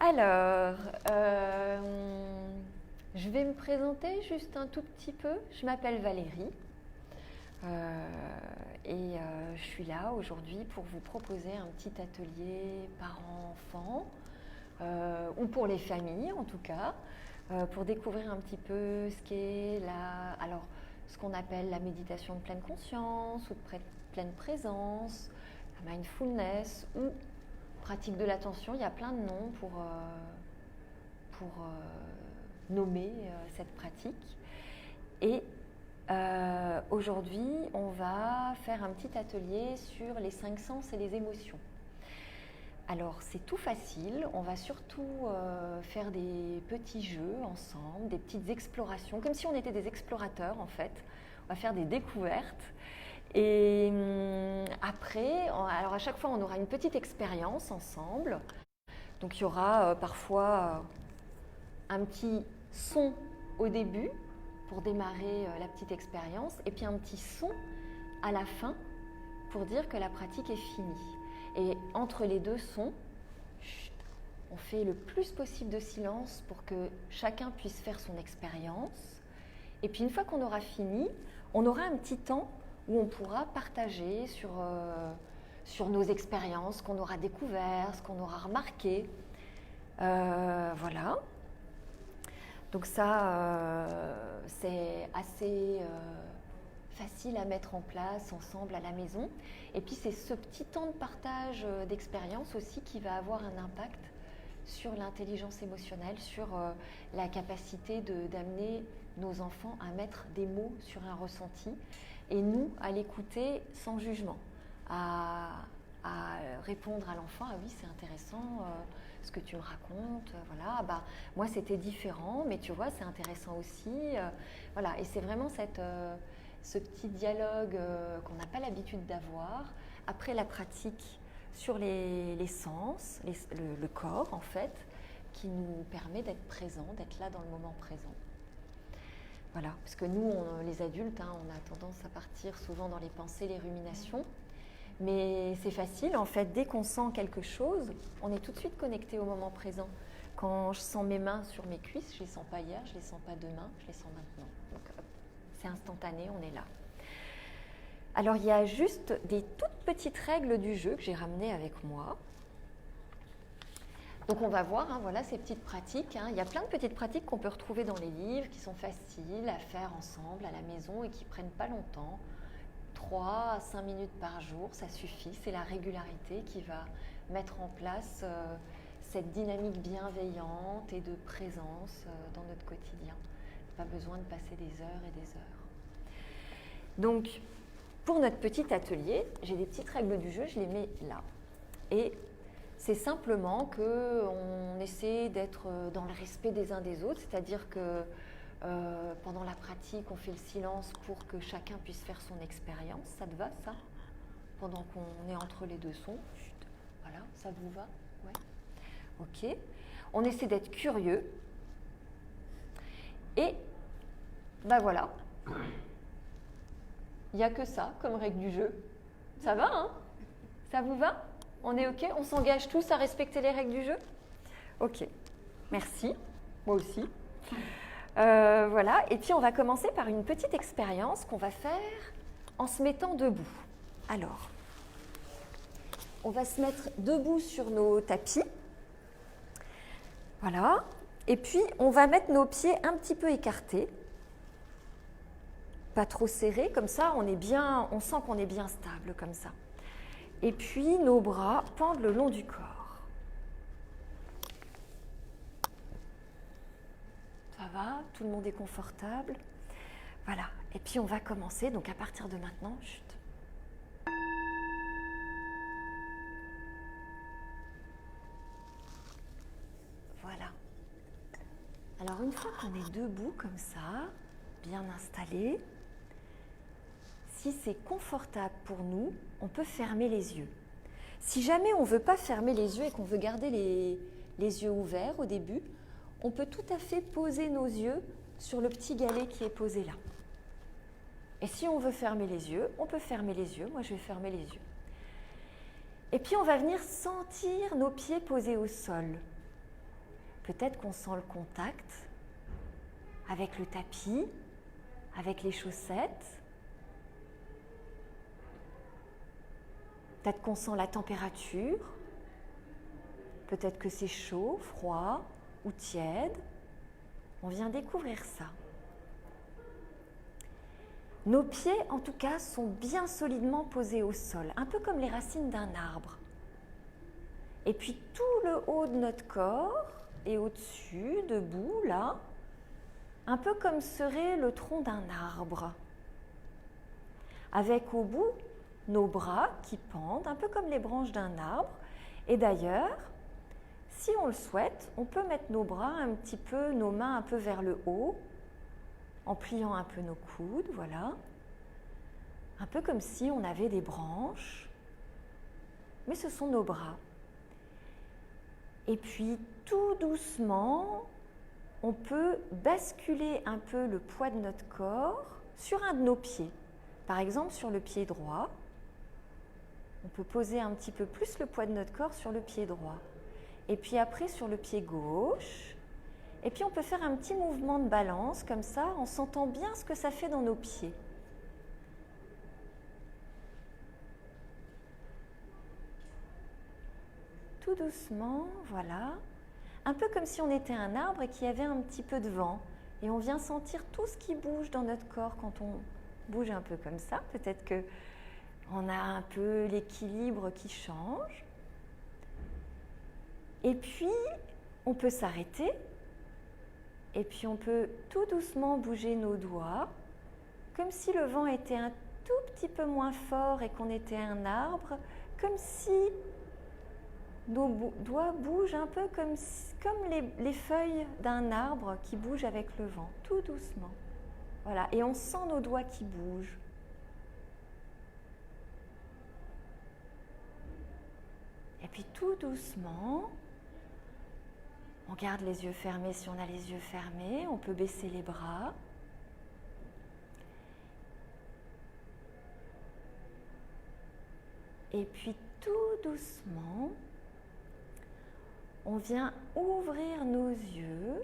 Alors, je vais me présenter juste un tout petit peu. Je m'appelle Valérie je suis là aujourd'hui pour vous proposer un petit atelier parents-enfants ou pour les familles en tout cas, pour découvrir un petit peu ce qu'est ce qu'on appelle la méditation de pleine conscience ou de pleine présence, la mindfulness ou pratique de l'attention. Il y a plein de noms pour nommer cette pratique. Et aujourd'hui, on va faire un petit atelier sur les 5 sens et les émotions. Alors, c'est tout facile. On va surtout faire des petits jeux ensemble, des petites explorations, comme si on était des explorateurs en fait. On va faire des découvertes. Et après, alors à chaque fois, on aura une petite expérience ensemble. Donc, il y aura parfois un petit son au début pour démarrer la petite expérience et puis un petit son à la fin pour dire que la pratique est finie. Et entre les deux sons, on fait le plus possible de silence pour que chacun puisse faire son expérience. Et puis une fois qu'on aura fini, on aura un petit temps où on pourra partager sur nos expériences, ce qu'on aura découvert, ce qu'on aura remarqué. Voilà. Donc ça, c'est assez facile à mettre en place ensemble à la maison. Et puis c'est ce petit temps de partage d'expérience aussi qui va avoir un impact sur l'intelligence émotionnelle, sur la capacité d'amener nos enfants à mettre des mots sur un ressenti et nous à l'écouter sans jugement, à répondre à l'enfant, ah oui c'est intéressant ce que tu me racontes, voilà, bah, moi c'était différent, mais tu vois c'est intéressant aussi, voilà, et c'est vraiment ce petit dialogue qu'on n'a pas l'habitude d'avoir après la pratique sur les sens, le corps en fait, qui nous permet d'être présent, d'être là dans le moment présent. Voilà, parce que nous, les adultes, on a tendance à partir souvent dans les pensées, les ruminations. Mais c'est facile, en fait, dès qu'on sent quelque chose, on est tout de suite connecté au moment présent. Quand je sens mes mains sur mes cuisses, je ne les sens pas hier, je ne les sens pas demain, je les sens maintenant. Donc c'est instantané, on est là. Alors il y a juste des toutes petites règles du jeu que j'ai ramenées avec moi. Donc on va voir, voilà ces petites pratiques. Il y a plein de petites pratiques qu'on peut retrouver dans les livres, qui sont faciles à faire ensemble à la maison et qui ne prennent pas longtemps. 3 à 5 minutes par jour, ça suffit. C'est la régularité qui va mettre en place cette dynamique bienveillante et de présence dans notre quotidien. Pas besoin de passer des heures et des heures. Donc, pour notre petit atelier, j'ai des petites règles du jeu, je les mets là. Et c'est simplement qu'on essaie d'être dans le respect des uns des autres, c'est-à-dire que pendant la pratique, on fait le silence pour que chacun puisse faire son expérience. Ça te va, ça? Pendant qu'on est entre les deux sons. Chut. Voilà, ça vous va? Ouais. Ok. On essaie d'être curieux. Et, ben voilà. Il n'y a que ça comme règle du jeu. Ça va, hein? Ça vous va? On est ok? On s'engage tous à respecter les règles du jeu? Ok. Merci. Moi aussi. Voilà, et puis on va commencer par une petite expérience qu'on va faire en se mettant debout. Alors, on va se mettre debout sur nos tapis. Voilà, et puis on va mettre nos pieds un petit peu écartés. Pas trop serrés, comme ça on sent qu'on est bien stable comme ça. Et puis nos bras pendent le long du corps. Ça va? Tout le monde est confortable? Voilà. Et puis on va commencer, donc à partir de maintenant, chut. Voilà. Alors une fois qu'on est debout comme ça, bien installé, si c'est confortable pour nous, on peut fermer les yeux. Si jamais on ne veut pas fermer les yeux et qu'on veut garder les yeux ouverts au début, on peut tout à fait poser nos yeux sur le petit galet qui est posé là. Et si on veut fermer les yeux, on peut fermer les yeux. Moi, je vais fermer les yeux. Et puis, on va venir sentir nos pieds posés au sol. Peut-être qu'on sent le contact avec le tapis, avec les chaussettes. Peut-être qu'on sent la température. Peut-être que c'est chaud, froid ou tiède. On vient découvrir ça. Nos pieds, en tout cas, sont bien solidement posés au sol, un peu comme les racines d'un arbre. Et puis tout le haut de notre corps est au-dessus, debout, là, un peu comme serait le tronc d'un arbre. Avec au bout nos bras qui pendent, un peu comme les branches d'un arbre. Et d'ailleurs, si on le souhaite, on peut mettre nos bras un petit peu, nos mains un peu vers le haut, en pliant un peu nos coudes, voilà. Un peu comme si on avait des branches, mais ce sont nos bras. Et puis, tout doucement, on peut basculer un peu le poids de notre corps sur un de nos pieds. Par exemple, sur le pied droit, on peut poser un petit peu plus le poids de notre corps sur le pied droit. Et puis après, sur le pied gauche. Et puis, on peut faire un petit mouvement de balance, comme ça, en sentant bien ce que ça fait dans nos pieds. Tout doucement, voilà. Un peu comme si on était un arbre et qu'il y avait un petit peu de vent. Et on vient sentir tout ce qui bouge dans notre corps quand on bouge un peu comme ça. Peut-être qu'on a un peu l'équilibre qui change. Et puis, on peut s'arrêter. Et puis, on peut tout doucement bouger nos doigts, comme si le vent était un tout petit peu moins fort et qu'on était un arbre, comme si nos doigts bougent un peu comme les feuilles d'un arbre qui bougent avec le vent, tout doucement. Voilà, et on sent nos doigts qui bougent. Et puis tout doucement, on garde les yeux fermés si on a les yeux fermés, on peut baisser les bras. Et puis tout doucement, on vient ouvrir nos yeux,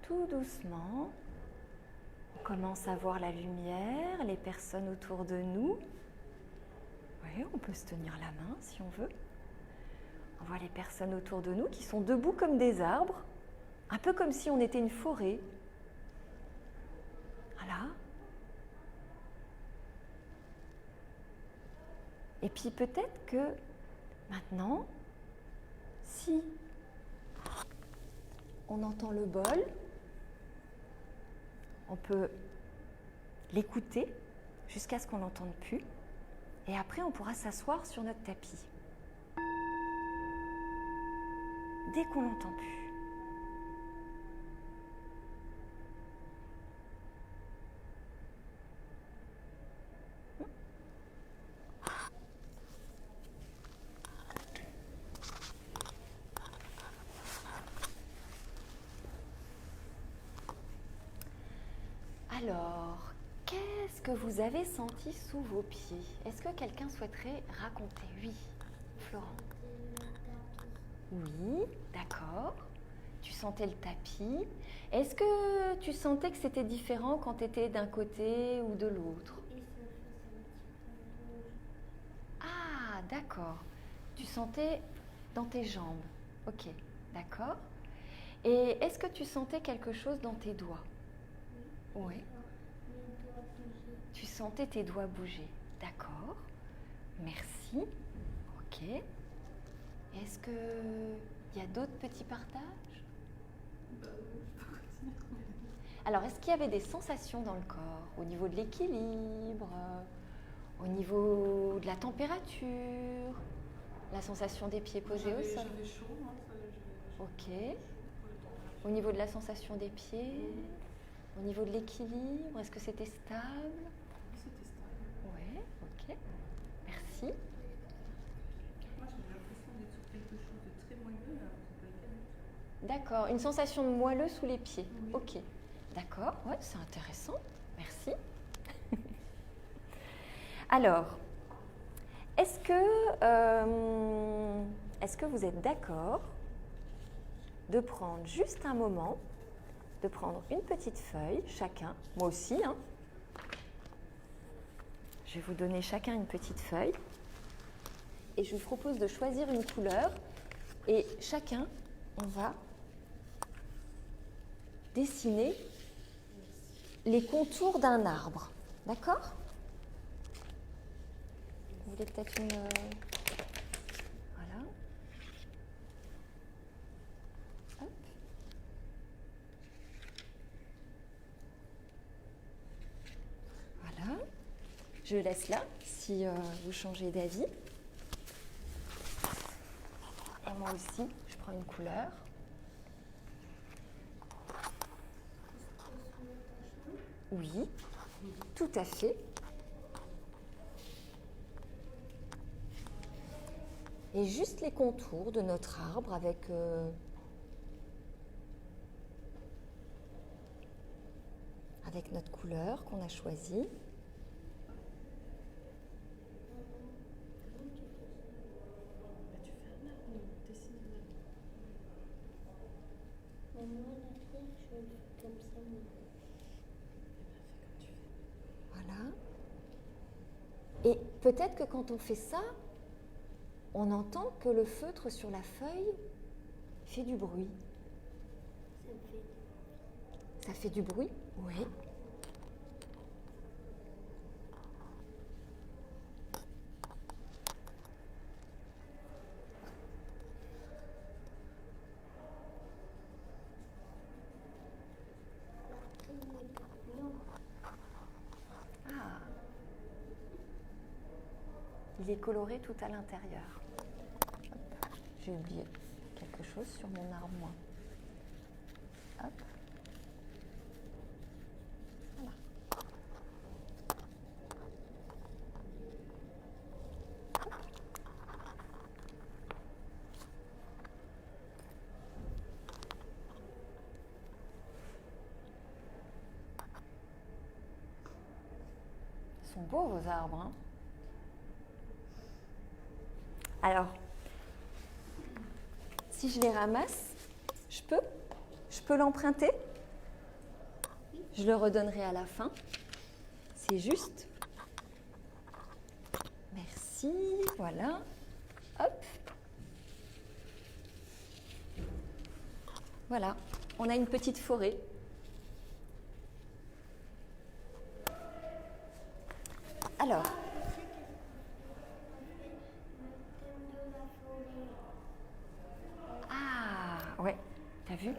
tout doucement. On commence à voir la lumière, les personnes autour de nous. Oui, on peut se tenir la main si on veut. On voit les personnes autour de nous qui sont debout comme des arbres, un peu comme si on était une forêt. Voilà. Et puis peut-être que maintenant, si on entend le bol, on peut l'écouter jusqu'à ce qu'on n'entende plus. Et après, on pourra s'asseoir sur notre tapis. Dès qu'on n'entend plus. Alors, qu'est-ce que vous avez senti sous vos pieds? Est-ce que quelqu'un souhaiterait raconter? Oui, Florent. Oui, d'accord. Tu sentais le tapis. Est-ce que tu sentais que c'était différent quand tu étais d'un côté ou de l'autre? Ah, d'accord. Tu sentais dans tes jambes. Ok, d'accord. Et est-ce que tu sentais quelque chose dans tes doigts? Oui. Tu sentais tes doigts bouger. D'accord. Merci. Ok. Est-ce qu'il y a d'autres petits partages? Alors, est-ce qu'il y avait des sensations dans le corps, au niveau de l'équilibre, au niveau de la température, la sensation des pieds posés au sol? J'avais chaud, hein, Ok. Au niveau de la sensation des pieds, au niveau de l'équilibre, est-ce que c'était stable? C'était stable. Oui, ok. Merci. Moi, j'ai l'impression d'être sur quelque chose de très moelleux, alors c'est pas le cas. D'accord, une sensation de moelleux sous les pieds. Oui. Ok, d'accord, ouais, c'est intéressant. Merci. Alors, est-ce que vous êtes d'accord de prendre juste un moment, de prendre une petite feuille, chacun, moi aussi, hein. Je vais vous donner chacun une petite feuille et je vous propose de choisir une couleur et chacun, on va dessiner les contours d'un arbre, d'accord? Vous voulez peut-être une... Voilà. Hop. Voilà. Je laisse là, si vous changez d'avis. Et moi aussi, je prends une couleur. Oui, tout à fait. Et juste les contours de notre arbre avec notre couleur qu'on a choisie. Voilà. Et peut-être que quand on fait ça, on entend que le feutre sur la feuille fait du bruit. Ça fait du bruit? Oui. Ah. Il est coloré tout à l'intérieur. J'ai oublié quelque chose sur mon arbre, moi. Hop. Voilà. Hop. Ils sont beaux, vos arbres, hein? Alors, si je les ramasse, je peux l'emprunter. Je le redonnerai à la fin. C'est juste. Merci, voilà. Hop. Voilà, on a une petite forêt. Alors. Ah, ouais, t'as vu?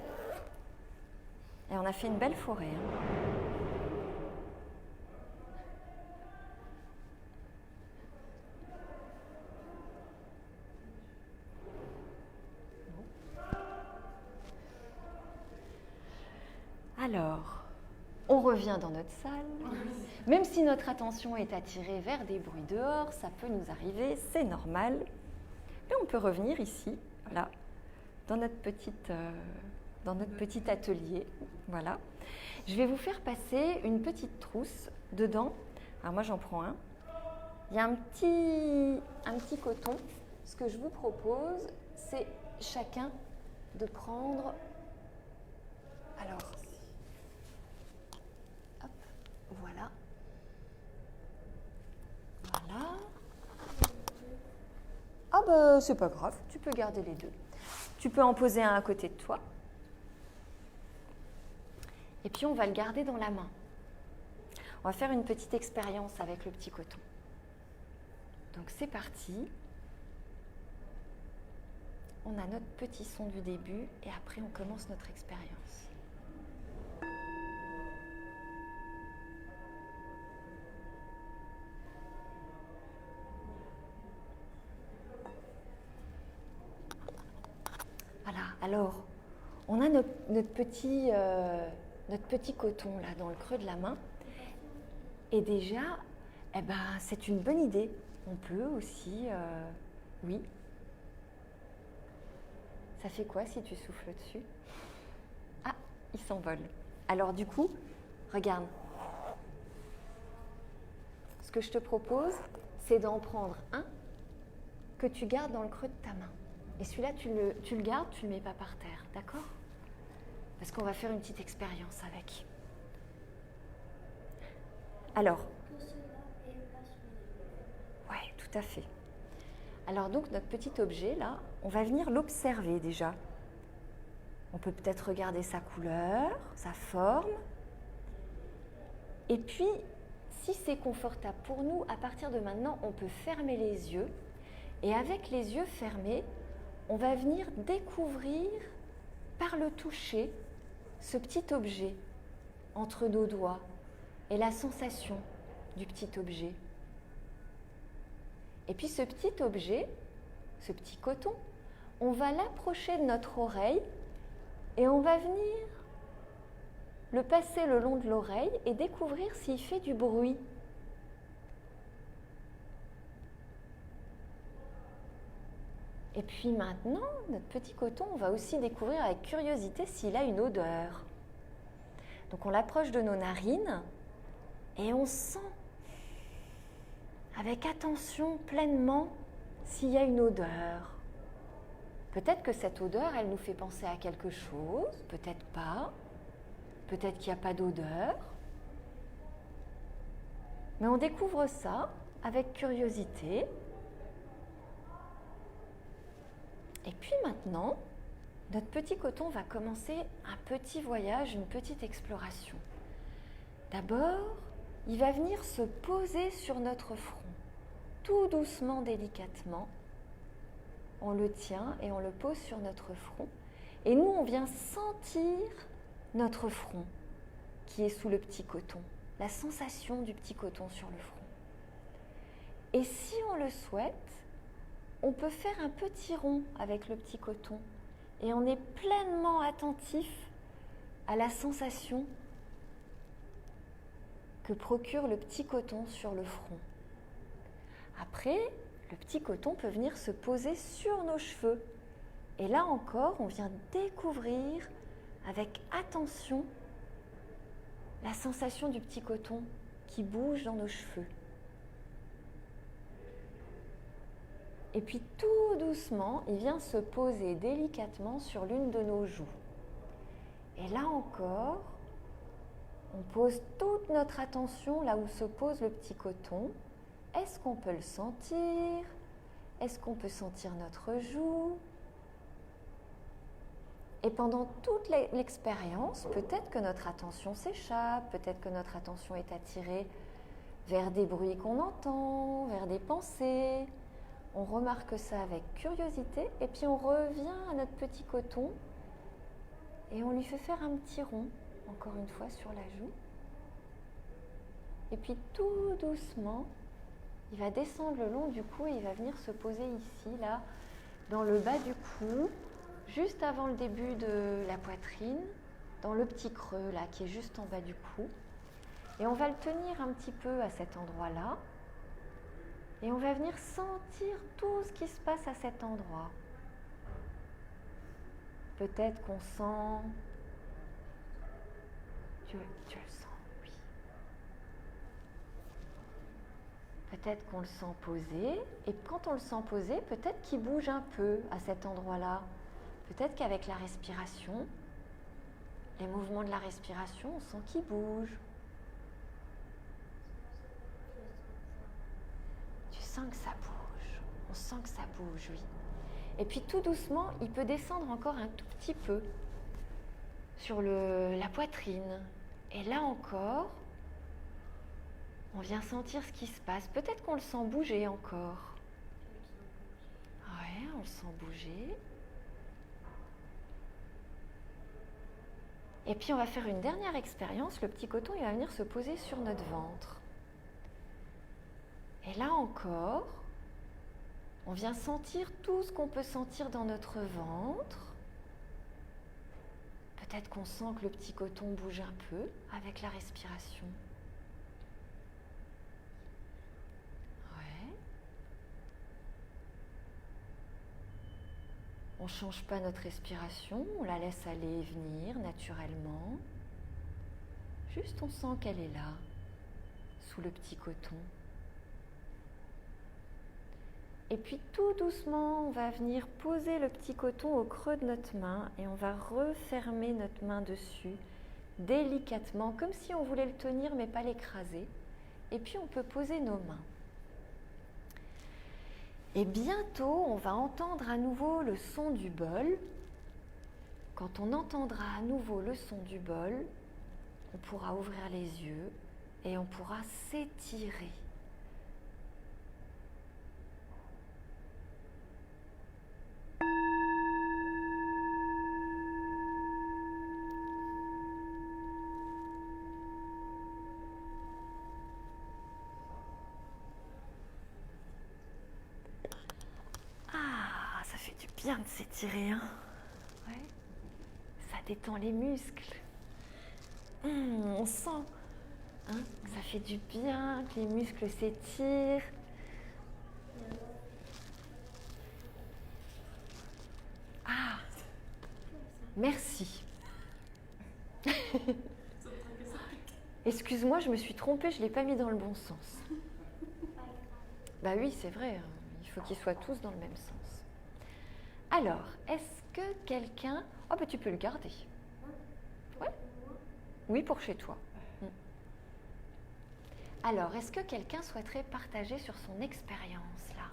Et on a fait une belle forêt, hein. Alors, on revient dans notre salle. Même si notre attention est attirée vers des bruits dehors, ça peut nous arriver, c'est normal. Mais on peut revenir ici, voilà, dans notre petit atelier. Voilà. Je vais vous faire passer une petite trousse dedans. Alors moi, j'en prends un. Il y a un petit coton. Ce que je vous propose, c'est chacun de prendre... Alors, hop, voilà. Voilà. Ah bah, c'est pas grave, tu peux garder les deux. Tu peux en poser un à côté de toi. Et puis, on va le garder dans la main. On va faire une petite expérience avec le petit coton. Donc, c'est parti. On a notre petit son du début et après, on commence notre expérience. Voilà, alors, on a notre petit coton là dans le creux de la main. Et déjà, eh ben, c'est une bonne idée. On peut aussi, oui. Ça fait quoi si tu souffles dessus? Ah, il s'envole. Alors du coup, regarde. Ce que je te propose, c'est d'en prendre un que tu gardes dans le creux de ta main. Et celui-là, tu le gardes, tu ne le mets pas par terre, d'accord? Parce qu'on va faire une petite expérience avec. Alors, ouais, tout à fait. Alors donc, notre petit objet, là, on va venir l'observer déjà. On peut peut-être regarder sa couleur, sa forme. Et puis, si c'est confortable pour nous, à partir de maintenant, on peut fermer les yeux. Et avec les yeux fermés, on va venir découvrir, par le toucher, ce petit objet entre nos doigts et la sensation du petit objet. Et puis ce petit objet, ce petit coton, on va l'approcher de notre oreille et on va venir le passer le long de l'oreille et découvrir s'il fait du bruit. Et puis maintenant, notre petit coton, on va aussi découvrir avec curiosité s'il a une odeur. Donc on l'approche de nos narines et on sent avec attention pleinement s'il y a une odeur. Peut-être que cette odeur, elle nous fait penser à quelque chose, peut-être pas, peut-être qu'il n'y a pas d'odeur. Mais on découvre ça avec curiosité. Et puis maintenant, notre petit coton va commencer un petit voyage, une petite exploration. D'abord, il va venir se poser sur notre front, tout doucement, délicatement. On le tient et on le pose sur notre front. Et nous, on vient sentir notre front qui est sous le petit coton, la sensation du petit coton sur le front. Et si on le souhaite, on peut faire un petit rond avec le petit coton et on est pleinement attentif à la sensation que procure le petit coton sur le front. Après, le petit coton peut venir se poser sur nos cheveux. Et là encore, on vient découvrir avec attention la sensation du petit coton qui bouge dans nos cheveux. Et puis tout doucement, il vient se poser délicatement sur l'une de nos joues. Et là encore, on pose toute notre attention là où se pose le petit coton. Est-ce qu'on peut le sentir? Est-ce qu'on peut sentir notre joue? Et pendant toute l'expérience, peut-être que notre attention s'échappe, peut-être que notre attention est attirée vers des bruits qu'on entend, vers des pensées. On remarque ça avec curiosité et puis on revient à notre petit coton et on lui fait faire un petit rond, encore une fois, sur la joue. Et puis tout doucement, il va descendre le long du cou et il va venir se poser ici, là, dans le bas du cou, juste avant le début de la poitrine, dans le petit creux, là, qui est juste en bas du cou. Et on va le tenir un petit peu à cet endroit-là. Et on va venir sentir tout ce qui se passe à cet endroit. Peut-être qu'on sent... Tu le sens, oui. Peut-être qu'on le sent posé. Et quand on le sent posé, peut-être qu'il bouge un peu à cet endroit-là. Peut-être qu'avec la respiration, les mouvements de la respiration, on sent qu'il bouge. On sent que ça bouge, on sent que ça bouge, oui. Et puis tout doucement, il peut descendre encore un tout petit peu sur la poitrine. Et là encore, on vient sentir ce qui se passe. Peut-être qu'on le sent bouger encore. Ouais, on le sent bouger. Et puis on va faire une dernière expérience. Le petit coton, il va venir se poser sur notre ventre. Et là encore, on vient sentir tout ce qu'on peut sentir dans notre ventre. Peut-être qu'on sent que le petit coton bouge un peu avec la respiration. Ouais. On ne change pas notre respiration, on la laisse aller et venir naturellement. Juste on sent qu'elle est là, sous le petit coton. Et puis tout doucement, on va venir poser le petit coton au creux de notre main et on va refermer notre main dessus délicatement, comme si on voulait le tenir mais pas l'écraser. Et puis on peut poser nos mains. Et bientôt, on va entendre à nouveau le son du bol. Quand on entendra à nouveau le son du bol, on pourra ouvrir les yeux et on pourra s'étirer. Ah, ça fait du bien de s'étirer, hein? Ouais. Ça détend les muscles. On sent, hein, que ça fait du bien, que les muscles s'étirent. Ah, merci. Excuse-moi, je me suis trompée, je ne l'ai pas mis dans le bon sens. Bah oui, c'est vrai, hein, il faut qu'ils soient tous dans le même sens. Alors, est-ce que quelqu'un... Oh, bah tu peux le garder. Ouais. Oui, pour chez toi. Alors, est-ce que quelqu'un souhaiterait partager sur son expérience, là?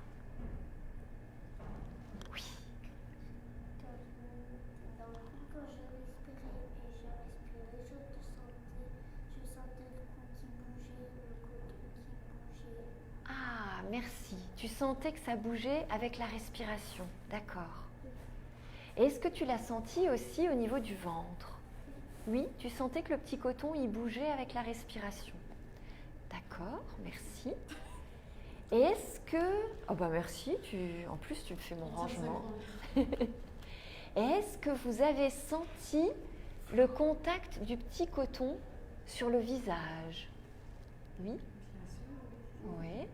Oui. Quand je respirais je sentais le cou qui bougeait, le côté qui bougeait. Ah, merci. Tu sentais que ça bougeait avec la respiration. D'accord. Et est-ce que tu l'as senti aussi au niveau du ventre? Oui, tu sentais que le petit coton, il bougeait avec la respiration. D'accord, merci. Et est-ce que... Oh bah merci, en plus tu me fais mon rangement. Et est-ce que vous avez senti le contact du petit coton sur le visage? Oui? Oui.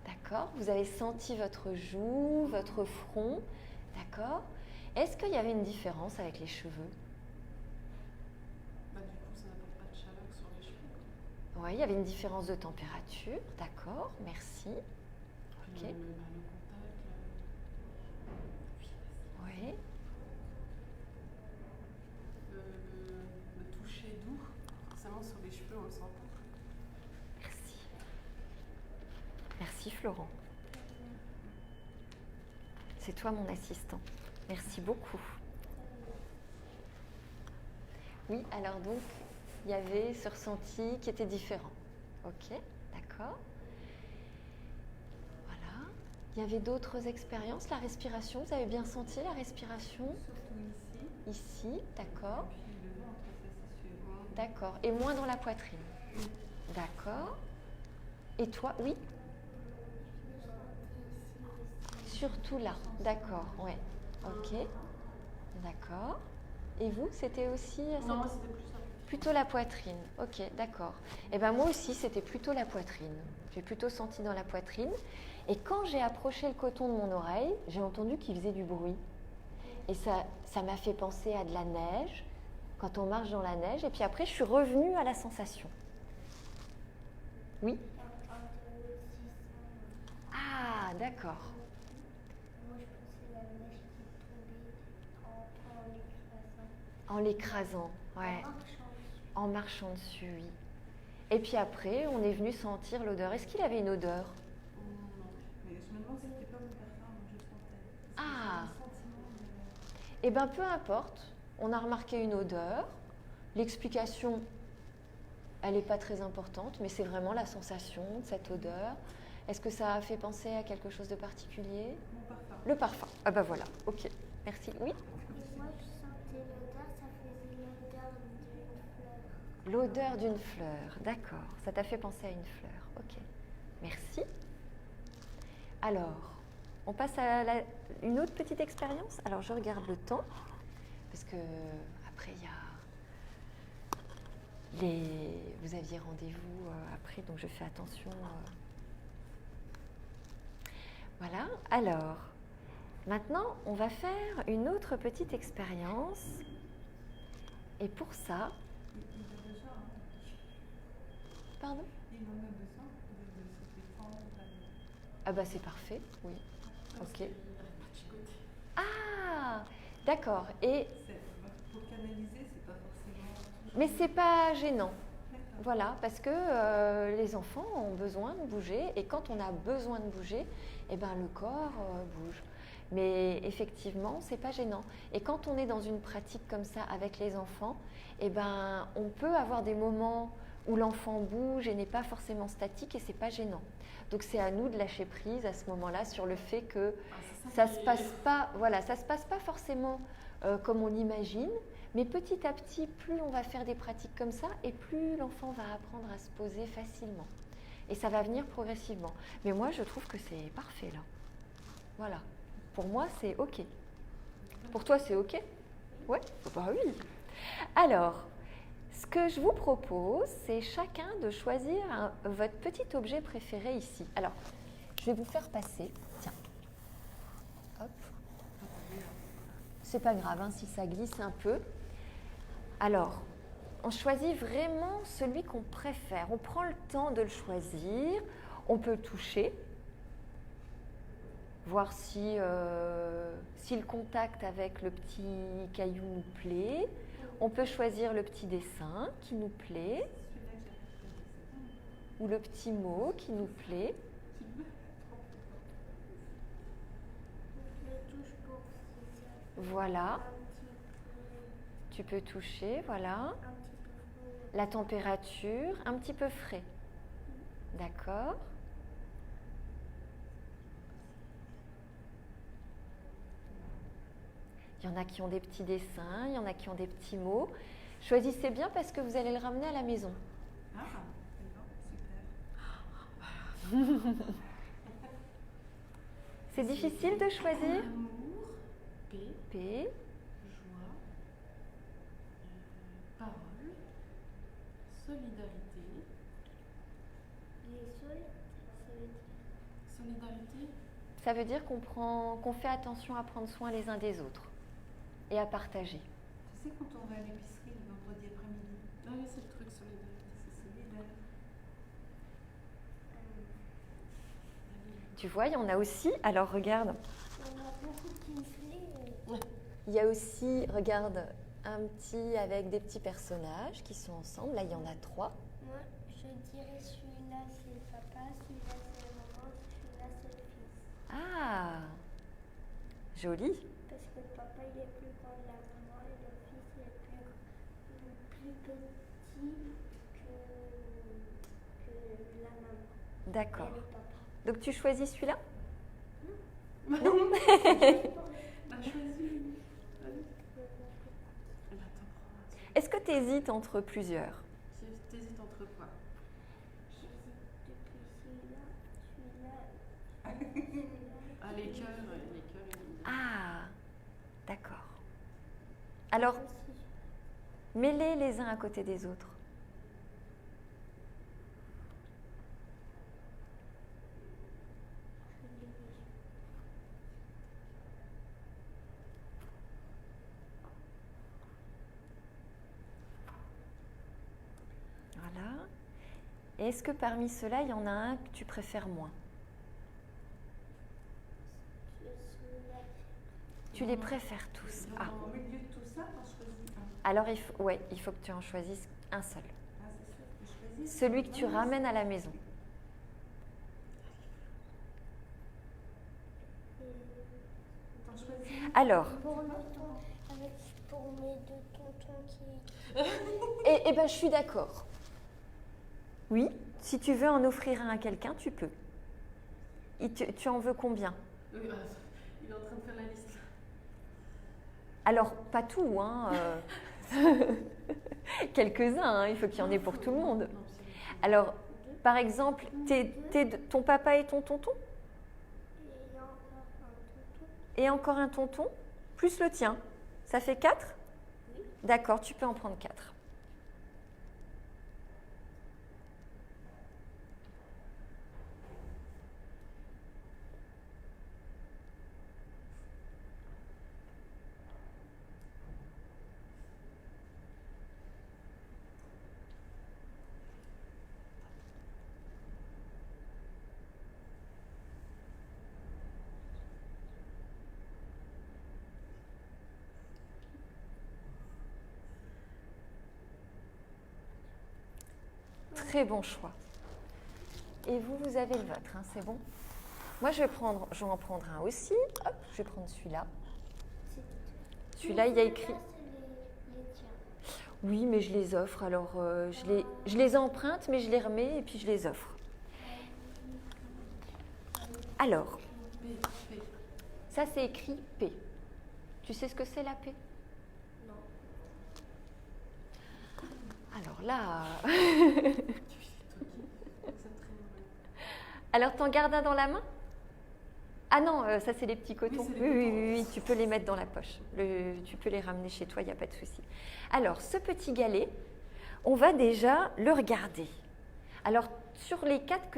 D'accord. Vous avez senti votre joue, votre front. D'accord. Est-ce qu'il y avait une différence avec les cheveux? Bah, du coup, ça n'apporte pas de chaleur sur les cheveux. Oui, il y avait une différence de température. D'accord, merci. Ok. Le contact. Oui. Le toucher doux, forcément sur les cheveux, on le sent pas. Merci. Merci Florent. C'est toi mon assistant. Merci beaucoup. Oui, alors donc, il y avait ce ressenti qui était différent. Ok, d'accord. Voilà. Il y avait d'autres expériences. La respiration, vous avez bien senti la respiration? Surtout ici. Ici, d'accord. Et puis le ventre, ça c'est sûr. D'accord. Et moins dans la poitrine. D'accord. Et toi, oui? Surtout là, d'accord, ouais. Ok, d'accord. Et vous, c'était aussi à Non, cette... c'était plus ça. Plutôt la poitrine, ok, d'accord. Et ben moi aussi, c'était plutôt la poitrine. J'ai plutôt senti dans la poitrine. Et quand j'ai approché le coton de mon oreille, j'ai entendu qu'il faisait du bruit. Et ça m'a fait penser à de la neige, quand on marche dans la neige. Et puis après, je suis revenue à la sensation. Oui? Ah, d'accord. Moi, je pensais à la neige qui tombait En l'écrasant, ouais. En marchant dessus, oui. Et puis après, on est venu sentir l'odeur. Est-ce qu'il avait une odeur? Non, mais je me demande si c'était pas mon parfum, donc je sentais. Ah. Un sentiment de... Eh bien, peu importe. On a remarqué une odeur. L'explication, elle n'est pas très importante, mais c'est vraiment la sensation de cette odeur. Est-ce que ça a fait penser à quelque chose de particulier? Mon parfum. Le parfum. Ah ben voilà, ok. Merci. Oui? Et moi, je sentais l'odeur, ça faisait l'odeur d'une fleur. L'odeur d'une fleur, d'accord. Ça t'a fait penser à une fleur, ok. Merci. Alors, on passe à une autre petite expérience. Alors, je regarde le temps, parce que après, il y a vous aviez rendez-vous après, donc je fais attention. Voilà. Alors, maintenant, on va faire une autre petite expérience. Et pour ça... Il a déjà, Pardon? il en a 200, c'était 100. Ah bah c'est parfait, oui. Ok. Ah, d'accord. Et Pour canaliser, c'est pas forcément. mais c'est pas gênant. D'accord. Voilà, parce que les enfants ont besoin de bouger et quand on a besoin de bouger, eh ben, le corps bouge. Mais effectivement, c'est pas gênant. Et quand on est dans une pratique comme ça avec les enfants, eh ben, on peut avoir des moments où l'enfant bouge et n'est pas forcément statique et c'est pas gênant. Donc c'est à nous de lâcher prise à ce moment-là sur le fait que ça se passe pas, voilà, ça se passe pas forcément comme on imagine. Mais petit à petit, plus on va faire des pratiques comme ça, et plus l'enfant va apprendre à se poser facilement. Et ça va venir progressivement. Mais moi, je trouve que c'est parfait là. Voilà. Pour moi, c'est OK. Pour toi, c'est OK? Ouais? Bah oui. Alors, ce que je vous propose, c'est chacun de choisir votre petit objet préféré ici. Alors, je vais vous faire passer. Tiens. Hop. C'est pas grave hein, si ça glisse un peu. Alors, on choisit vraiment celui qu'on préfère. On prend le temps de le choisir. On peut toucher, voir si le contact avec le petit caillou nous plaît. On peut choisir le petit dessin qui nous plaît, ou le petit mot qui nous plaît. Je touche pour Voilà. Tu peux toucher, voilà. un petit peu. La température, un petit peu frais. D'accord. Il y en a qui ont des petits dessins, il y en a qui ont des petits mots. Choisissez bien parce que vous allez le ramener à la maison. Ah, d'accord, super. C'est difficile de choisir? Amour, paix, P, joie, parole, solidarité. Les sols, ça veut dire. Solidarité, ça veut dire qu'on fait attention à prendre soin les uns des autres et à partager. Tu sais, quand on va à l'épicerie le vendredi après-midi, ah oui, c'est le truc solidarité. c'est solidaire. Tu vois, il y en a aussi. Alors regarde, On a beaucoup qui me plaît. il y a aussi, regarde, un petit avec des petits personnages qui sont ensemble. Là, il y en a 3. Moi, je dirais celui-là c'est le papa, celui-là c'est la maman, celui-là c'est le fils. Ah, joli. Parce que le papa il est plus grand que la maman et le fils il est plus petit que la maman. D'accord. Et le papa. Donc tu choisis celui-là? Bah, choisis. Allez. Eh ben, t'en prends un. Est-ce que tu hésites entre plusieurs? T'hésites entre quoi? J'hésite depuis celui-là, celui-là. Ah, les cœurs, ils- Ah, d'accord. Alors, Aussi, mets-les les uns à côté des autres. je l'ai vu. Voilà. Et est-ce que parmi ceux-là, il y en a un que tu préfères moins? Celui-là. Tu les préfères tous? Ah. Au milieu de tout ça, on choisit un. Alors, il faut que tu en choisisses un seul. Ah, c'est ça que je choisis. Celui que tu ramènes à la maison. T'en choisis. Alors, Pour le ton, pour mes deux tontons qui. eh ben, je suis d'accord. Oui, si tu veux en offrir un à quelqu'un, tu peux. Tu en veux combien? Oui, ah, il est en train de faire la liste. Alors, pas tout, hein. Quelques-uns, hein, il faut qu'il y en ait pour tout le monde. Non, c'est- Alors, par exemple, ton papa et ton tonton? Et encore un tonton. Et encore un tonton? Plus le tien. Ça fait 4? Oui. D'accord, tu peux en prendre 4. très bon choix. Et vous, vous avez le vôtre, hein, c'est bon? Moi, je vais en prendre un aussi. Hop, je vais prendre celui-là. Celui-là, il y a écrit... Là, c'est les tiens. Oui, mais je les offre. Alors, je les emprunte, mais je les remets et puis je les offre. Alors, ça, c'est écrit P. Tu sais ce que c'est la P? Non. Alors là... Alors, t'en gardes un dans la main? Ah non, ça c'est les petits cotons. Oui, tu peux les mettre dans la poche. Tu peux les ramener chez toi, il n'y a pas de souci. Alors, ce petit galet, on va déjà le regarder. Alors, sur les 4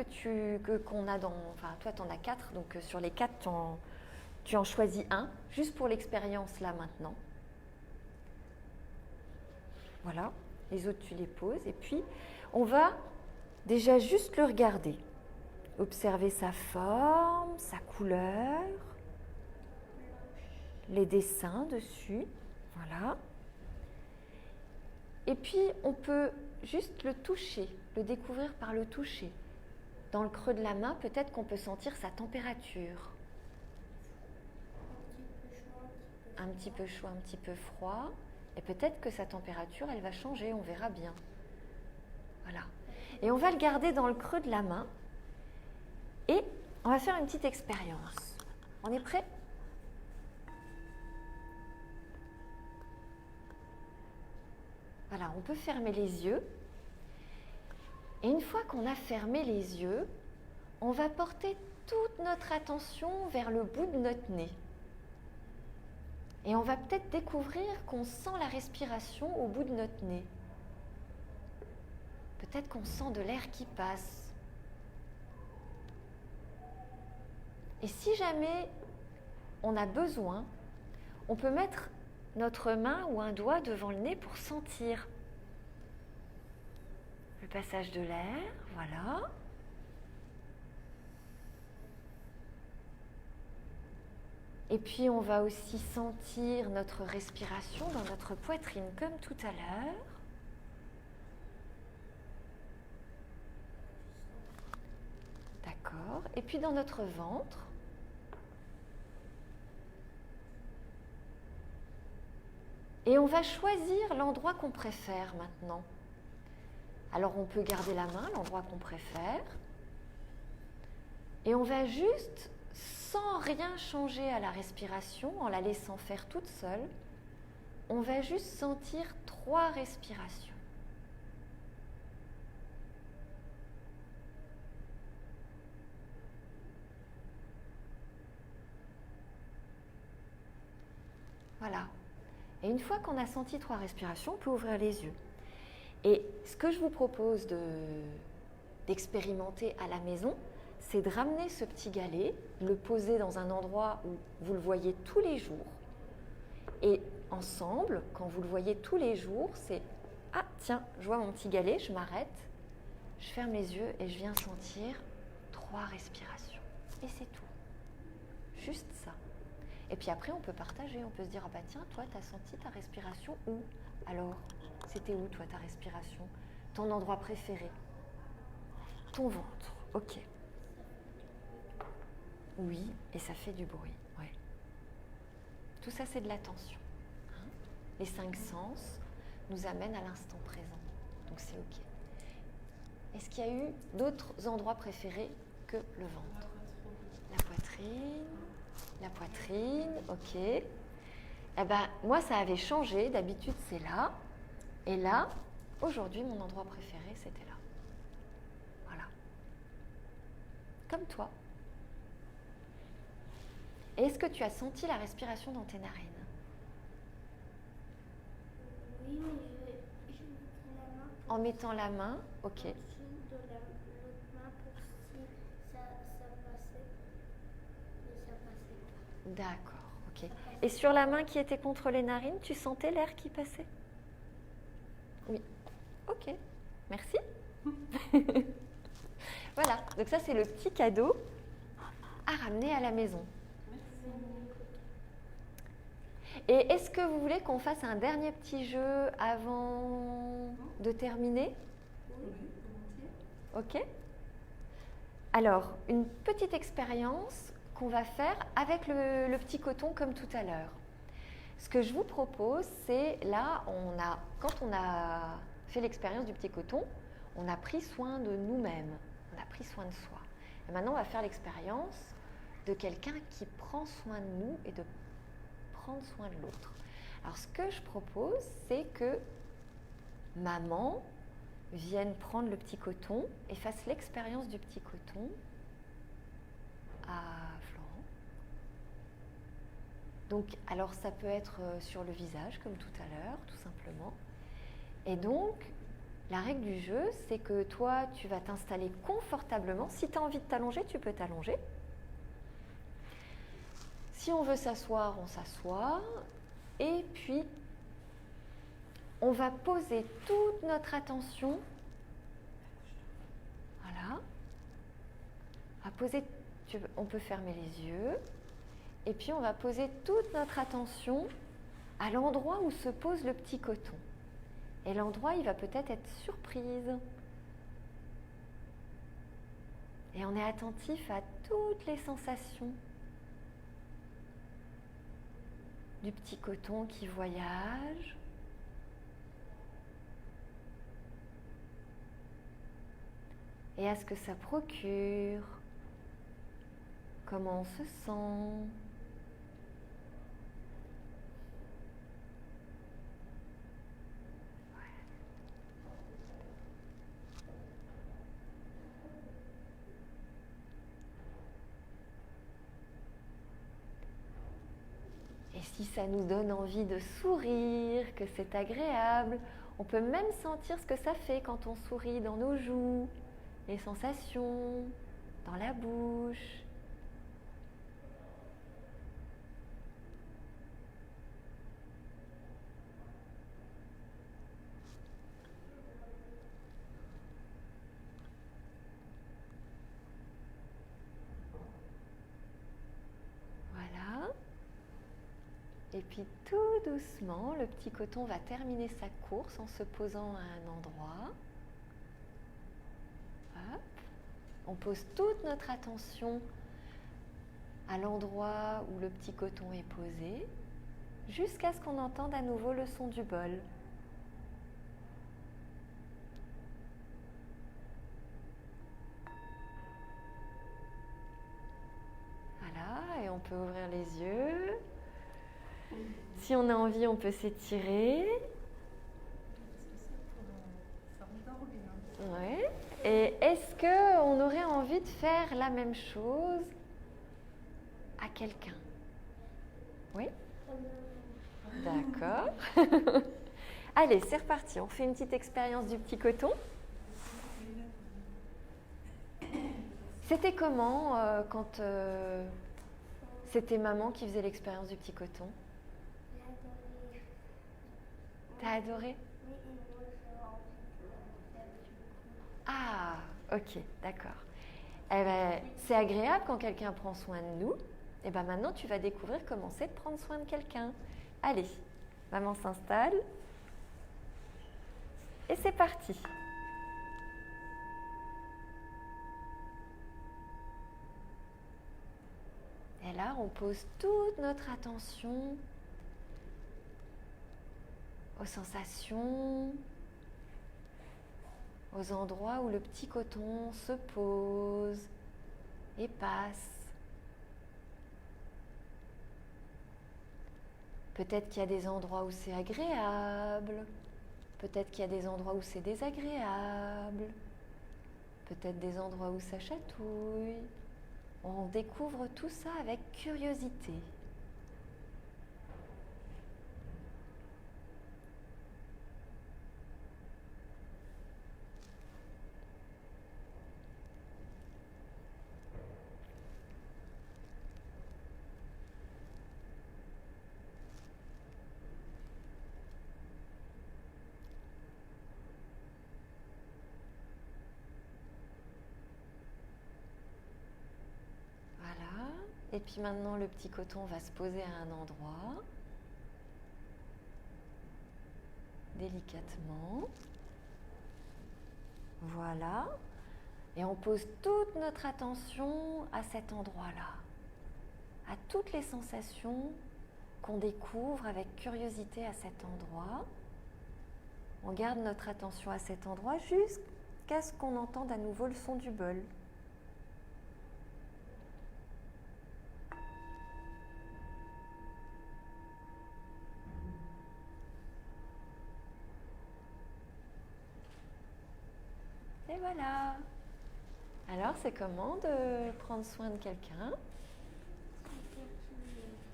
qu'on a dans... Enfin, toi, tu en as 4, donc sur les 4, tu en choisis un, juste pour l'expérience là maintenant. Voilà, les autres, tu les poses. Et puis, on va déjà juste le regarder. Observer sa forme, sa couleur, les dessins dessus, voilà. Et puis, on peut juste le toucher, le découvrir par le toucher. Dans le creux de la main, peut-être qu'on peut sentir sa température. Un petit peu chaud, un petit peu froid. Et peut-être que sa température, elle va changer, on verra bien. Voilà. Et on va le garder dans le creux de la main. Et on va faire une petite expérience. On est prêt? Voilà, on peut fermer les yeux. Et une fois qu'on a fermé les yeux, on va porter toute notre attention vers le bout de notre nez. Et on va peut-être découvrir qu'on sent la respiration au bout de notre nez. Peut-être qu'on sent de l'air qui passe. Et si jamais on a besoin, on peut mettre notre main ou un doigt devant le nez pour sentir le passage de l'air, voilà. Et puis on va aussi sentir notre respiration dans notre poitrine comme tout à l'heure. D'accord. Et puis dans notre ventre. Et on va choisir l'endroit qu'on préfère maintenant. Alors on peut garder la main, l'endroit qu'on préfère. Et on va juste, sans rien changer à la respiration, en la laissant faire toute seule, on va juste sentir 3 respirations. Voilà. Et une fois qu'on a senti 3 respirations, on peut ouvrir les yeux. Et ce que je vous propose d'expérimenter à la maison, c'est de ramener ce petit galet, le poser dans un endroit où vous le voyez tous les jours. Et ensemble, quand vous le voyez tous les jours, c'est « Ah, tiens, je vois mon petit galet, je m'arrête, je ferme les yeux et je viens sentir 3 respirations. » Et c'est tout. Juste ça. Et puis après, on peut partager, on peut se dire « Ah bah tiens, toi, tu as senti ta respiration où? Alors, c'était où, toi, ta respiration? Ton endroit préféré? Ton ventre, ok. Oui, et ça fait du bruit, ouais. Tout ça, c'est de l'attention. Hein? Les 5 sens nous amènent à l'instant présent, donc c'est ok. Est-ce qu'il y a eu d'autres endroits préférés que le ventre? La poitrine. La poitrine, ok. Eh ben, moi, ça avait changé. D'habitude, c'est là. Et là, aujourd'hui, mon endroit préféré, c'était là. Voilà. Comme toi. Et est-ce que tu as senti la respiration dans tes narines? Oui, mais je mets la main En mettant la main, ok. en dessous de l'autre main pour si ça passait. Et ça passait pas. D'accord, ok. Et sur la main qui était contre les narines, tu sentais l'air qui passait? Oui. Ok, merci. Voilà, donc ça c'est le petit cadeau à ramener à la maison. Et est-ce que vous voulez qu'on fasse un dernier petit jeu avant de terminer? Oui, volontiers. Ok? Alors, une petite expérience qu'on va faire avec le petit coton comme tout à l'heure. Ce que je vous propose, c'est là, quand on a fait l'expérience du petit coton, on a pris soin de nous-mêmes, on a pris soin de soi. Et maintenant, on va faire l'expérience de quelqu'un qui prend soin de nous et de prendre soin de l'autre. Alors, ce que je propose, c'est que maman vienne prendre le petit coton et fasse l'expérience du petit coton à Florent. Donc, alors ça peut être sur le visage, comme tout à l'heure, tout simplement. Et donc, la règle du jeu, c'est que toi, tu vas t'installer confortablement. Si tu as envie de t'allonger, tu peux t'allonger. Si on veut s'asseoir, on s'assoit. Et puis, on va poser toute notre attention. Voilà. On peut fermer les yeux. Et puis, on va poser toute notre attention à l'endroit où se pose le petit coton. Et l'endroit, il va peut-être être surprise. Et on est attentif à toutes les sensations du petit coton qui voyage. Et à ce que ça procure. Comment on se sent. Et si ça nous donne envie de sourire, que c'est agréable, on peut même sentir ce que ça fait quand on sourit dans nos joues, les sensations, dans la bouche. Voilà. Et puis tout doucement, le petit coton va terminer sa course en se posant à un endroit. Hop. On pose toute notre attention à l'endroit où le petit coton est posé, jusqu'à ce qu'on entende à nouveau le son du bol. Voilà, et on peut ouvrir les yeux. Si on a envie, on peut s'étirer. Ça endort bien. Ouais. Et est-ce qu'on aurait envie de faire la même chose à quelqu'un? Oui? D'accord. Allez, c'est reparti. On fait une petite expérience du petit coton. C'était comment quand c'était maman qui faisait l'expérience du petit coton? T'as adoré? Ah, ok, d'accord. Eh ben, c'est agréable quand quelqu'un prend soin de nous. Et ben maintenant, tu vas découvrir comment c'est de prendre soin de quelqu'un. Allez, maman s'installe. Et c'est parti. Et là, on pose toute notre attention aux sensations, aux endroits où le petit coton se pose et passe. Peut-être qu'il y a des endroits où c'est agréable, peut-être qu'il y a des endroits où c'est désagréable, peut-être des endroits où ça chatouille. On découvre tout ça avec curiosité. Et puis maintenant, le petit coton va se poser à un endroit, délicatement. Voilà. Et on pose toute notre attention à cet endroit-là, à toutes les sensations qu'on découvre avec curiosité à cet endroit. On garde notre attention à cet endroit jusqu'à ce qu'on entende à nouveau le son du bol. Et voilà. Alors, c'est comment de prendre soin de quelqu'un?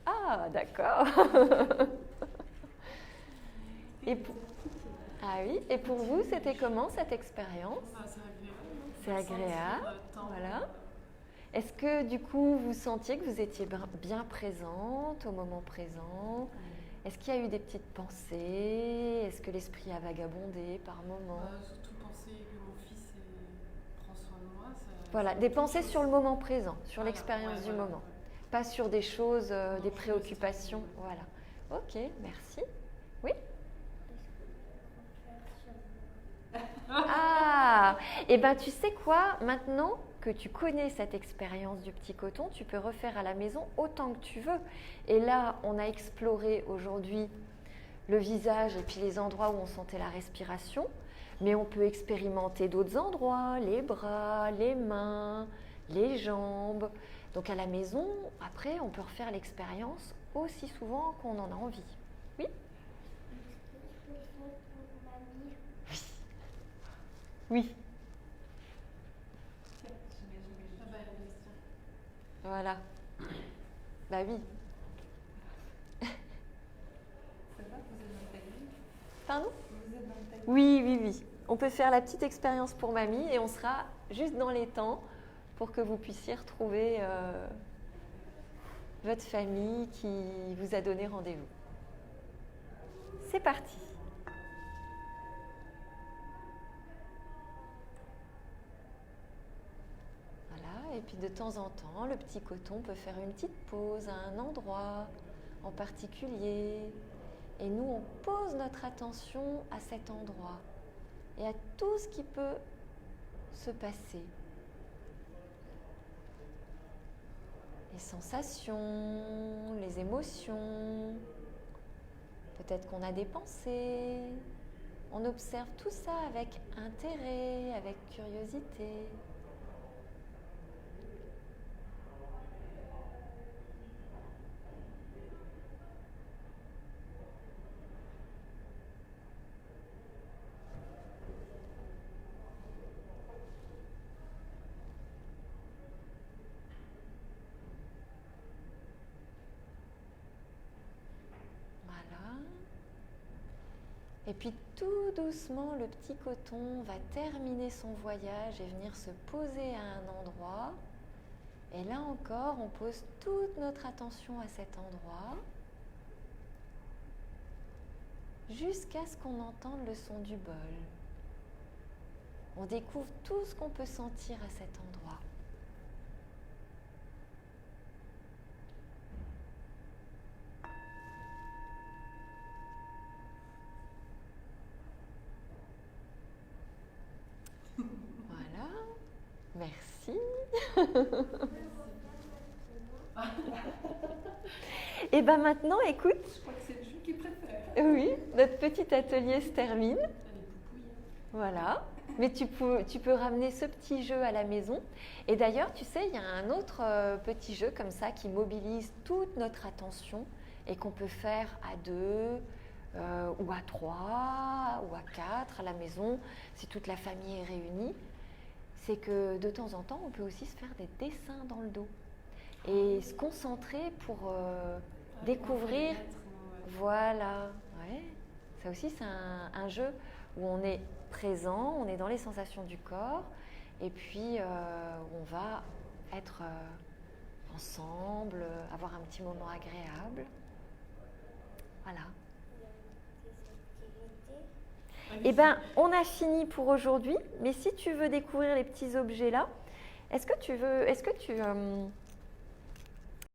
Ah, d'accord. Ah oui, et pour vous, c'était comment cette expérience? C'est agréable. C'est agréable, Sentir le temps. voilà. Est-ce que du coup, vous sentiez que vous étiez bien présente au moment présent? Est-ce qu'il y a eu des petites pensées? Est-ce que l'esprit a vagabondé par moments? Surtout penser que mon fils prend soin de moi. Voilà, des pensées sur le moment présent, sur Voilà, l'expérience ouais, du voilà. moment. Pas sur des choses, Non, des je préoccupations. sais. Voilà. Ok, merci. Oui? Ah! Eh bien, tu sais quoi? Maintenant que tu connais cette expérience du petit coton, tu peux refaire à la maison autant que tu veux. Et là, on a exploré aujourd'hui le visage et puis les endroits où on sentait la respiration. Mais on peut expérimenter d'autres endroits, les bras, les mains, les jambes. Donc à la maison, après, on peut refaire l'expérience aussi souvent qu'on en a envie. Oui? Oui. Ah bah, Christian. Voilà. Bah oui. Ça va, vous êtes dans le timing? Pardon? Vous êtes dans le timing? Oui, oui, oui. On peut faire la petite expérience pour mamie et on sera juste dans les temps pour que vous puissiez retrouver votre famille qui vous a donné rendez-vous. C'est parti. Voilà, et puis de temps en temps, le petit coton peut faire une petite pause à un endroit en particulier. Et nous, on pose notre attention à cet endroit et à tout ce qui peut se passer. Les sensations, les émotions, peut-être qu'on a des pensées. On observe tout ça avec intérêt, avec curiosité. Et puis tout doucement, le petit coton va terminer son voyage et venir se poser à un endroit. Et là encore, on pose toute notre attention à cet endroit jusqu'à ce qu'on entende le son du bol. On découvre tout ce qu'on peut sentir à cet endroit. Voilà, merci. Et bien maintenant, écoute, Je crois que c'est le jeu qu'il préfère. oui, notre petit atelier se termine. Elle est poupouille. Voilà, mais tu peux ramener ce petit jeu à la maison. Et d'ailleurs, tu sais, il y a un autre petit jeu comme ça qui mobilise toute notre attention et qu'on peut faire à 2 ou à 3 ou à 4 à la maison si toute la famille est réunie. C'est que de temps en temps, on peut aussi se faire des dessins dans le dos et se concentrer pour découvrir. Voilà, ouais. Ça aussi, c'est un jeu où on est présent, on est dans les sensations du corps et puis on va être ensemble, avoir un petit moment agréable. Voilà. Eh bien, on a fini pour aujourd'hui, mais si tu veux découvrir les petits objets là, est-ce que tu